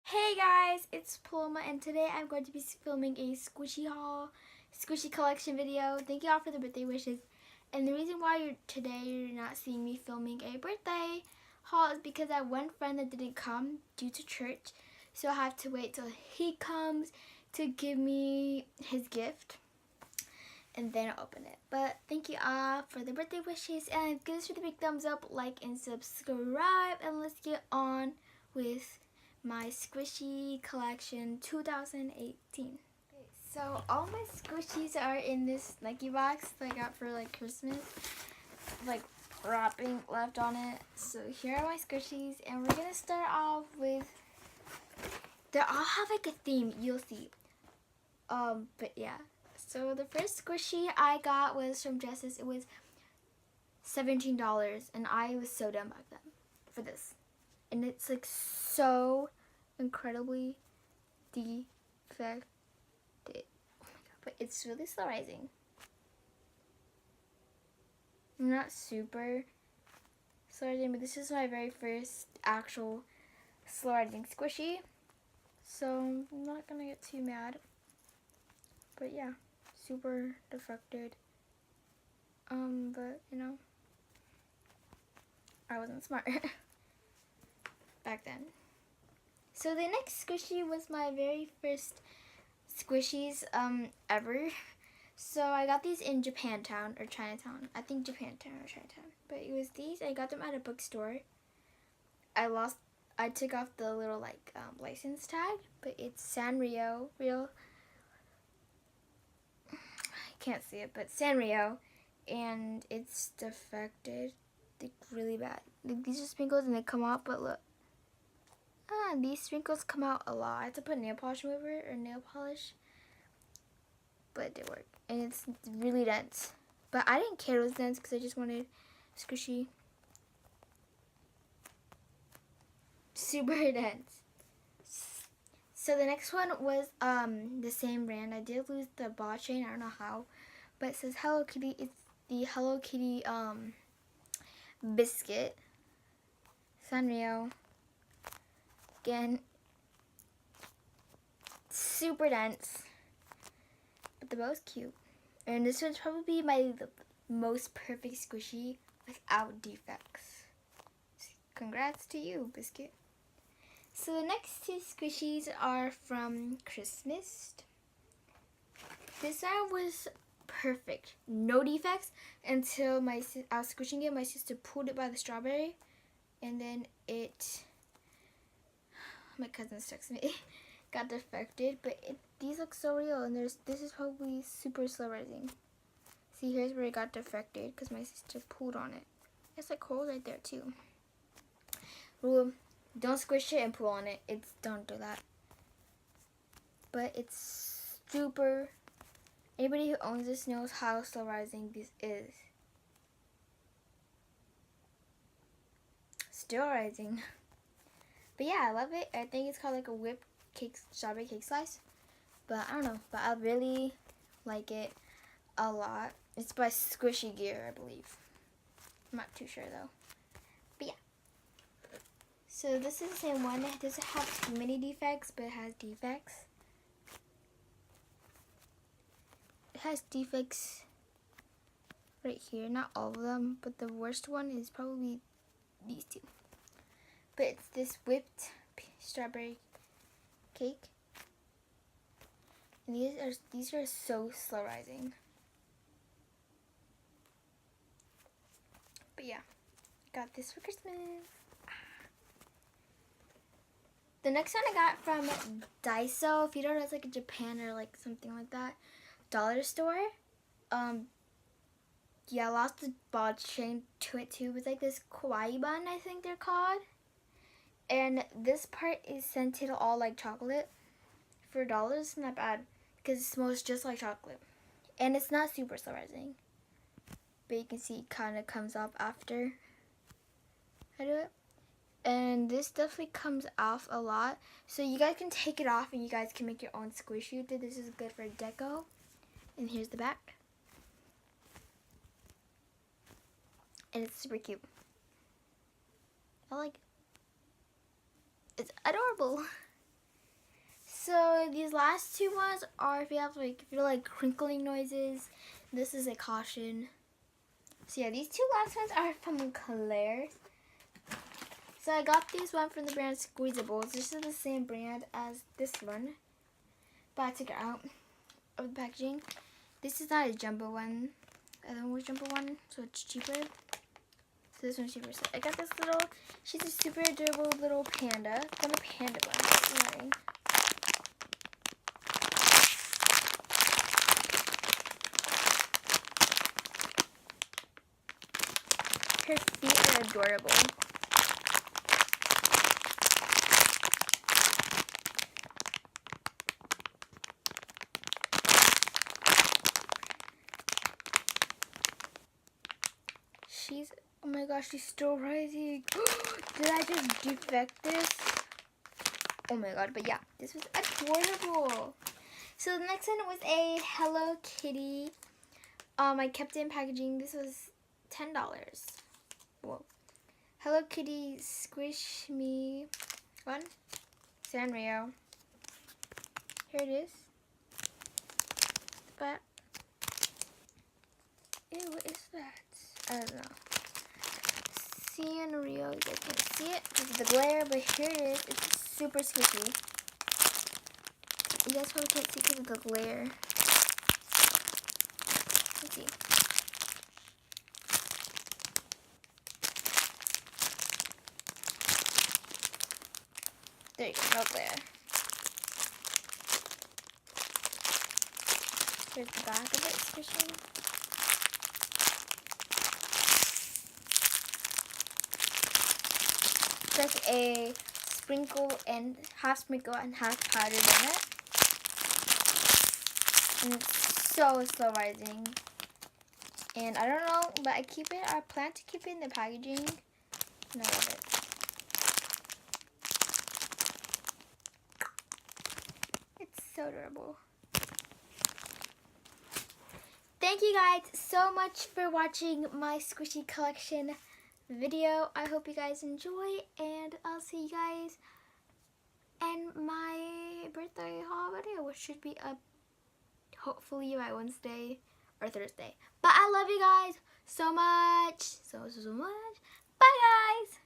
Hey guys, it's Paloma and today I'm going to be filming a squishy collection video. Thank you all for the birthday wishes. And the reason why you're not seeing me filming a birthday haul is because I have one friend that didn't come due to church. So I have to wait till he comes to give me his gift. And then I'll open it. But thank you all for the birthday wishes and give us a big thumbs up, like, and subscribe. And let's get on with my squishy collection 2018. So all my squishies are in this Nike box that I got for like Christmas, like wrapping left on it. So here are my squishies, and we're gonna start off with, they all have like a theme, you'll see. But yeah. So the first squishy I got was from Justice. It was $17, and I was so dumb back then for this. And it's like so incredibly defected. Oh my god, but it's really slow rising. I'm not super slow rising, but this is my very first actual slow rising squishy. So I'm not gonna get too mad. But yeah, super defected. But you know, I wasn't smart back then. So the next squishy was my very first squishies ever. So I got these in Japantown or Chinatown. I think Japantown or Chinatown. But it was these. I got them at a bookstore. I took off the little like license tag, but it's Sanrio real. I can't see it, but Sanrio, and it's defected, like really bad. Like, these are sprinkles and they come out, but look. These sprinkles come out a lot. I had to put nail polish remover or nail polish, but it did work. And it's really dense. But I didn't care it was dense because I just wanted squishy. Super dense. So the next one was the same brand. I did lose the ball chain. I don't know how, but it says Hello Kitty. It's the Hello Kitty biscuit. Sanrio. Again, super dense, but the bow's cute. And this one's probably the most perfect squishy without defects. Congrats to you, biscuit. So the next two squishies are from Christmas. This one was perfect, no defects, until I was squishing it. My sister pulled it by the strawberry, and then my cousin texted me, got defected, but these look so real, and this is probably super slow rising. See, here's where it got defected because my sister pulled on it. It's like holes right there too. Rule: don't squish it and pull on it. Don't do that. But it's super. Anybody who owns this knows how slow rising this is. Still rising. But yeah, I love it. I think it's called like a whipped cake, strawberry cake slice. But I don't know. But I really like it a lot. It's by Squishy Gear, I believe. I'm not too sure though. But yeah. So this is the same one. It doesn't have too many defects, but it has defects. It has defects right here. Not all of them, but the worst one is probably these two. But it's this whipped strawberry cake. And these are so slow rising. But yeah, got this for Christmas. The next one I got from Daiso. If you don't know, it's like a Japan or like something like that dollar store. Yeah, I lost the ball chain to it too. It's like this kawaii bun, I think they're called. And this part is scented all like chocolate. For $1, not bad, because it smells just like chocolate. And it's not super slow rising. But you can see it kind of comes off after I do it. And this definitely comes off a lot. So you guys can take it off and you guys can make your own squishy with it. This is good for deco. And here's the back. And it's super cute. I like it. It's adorable. So these last two ones are if you're like crinkling noises. This is a caution. So yeah, these two last ones are from Claire's. So I got these one from the brand Squeezables. This is the same brand as this one, but I took it out of the packaging. This is not a jumbo one. The other one was jumbo one, so it's cheaper. So this one's cheaper. So I got this little, she's a super adorable little panda. It's on a panda one. Her feet are adorable. Oh my gosh, she's still rising. Did I just defect this? Oh my god, but yeah, this was adorable. So the next one was a Hello Kitty. I kept it in packaging. This was $10. Whoa. Hello Kitty Squish Me one. Sanrio. Here it is. But ew, what is that? I don't know. Sanrio, you guys can't see it because of the glare, but here it is. It's super squishy. You guys probably can't see because of the glare. Let's see. There you go, no glare. Here's the back of it, squishing. It's like a sprinkle and half sprinkle and half powdered in it. And it's so slow rising. And I don't know, but I plan to keep it in the packaging. And I love it. It's so adorable. Thank you guys so much for watching my squishy collection video. I hope you guys enjoy, and I'll see you guys in my birthday haul video, which should be up hopefully by Wednesday or Thursday. But I love you guys so much. So much. Bye guys.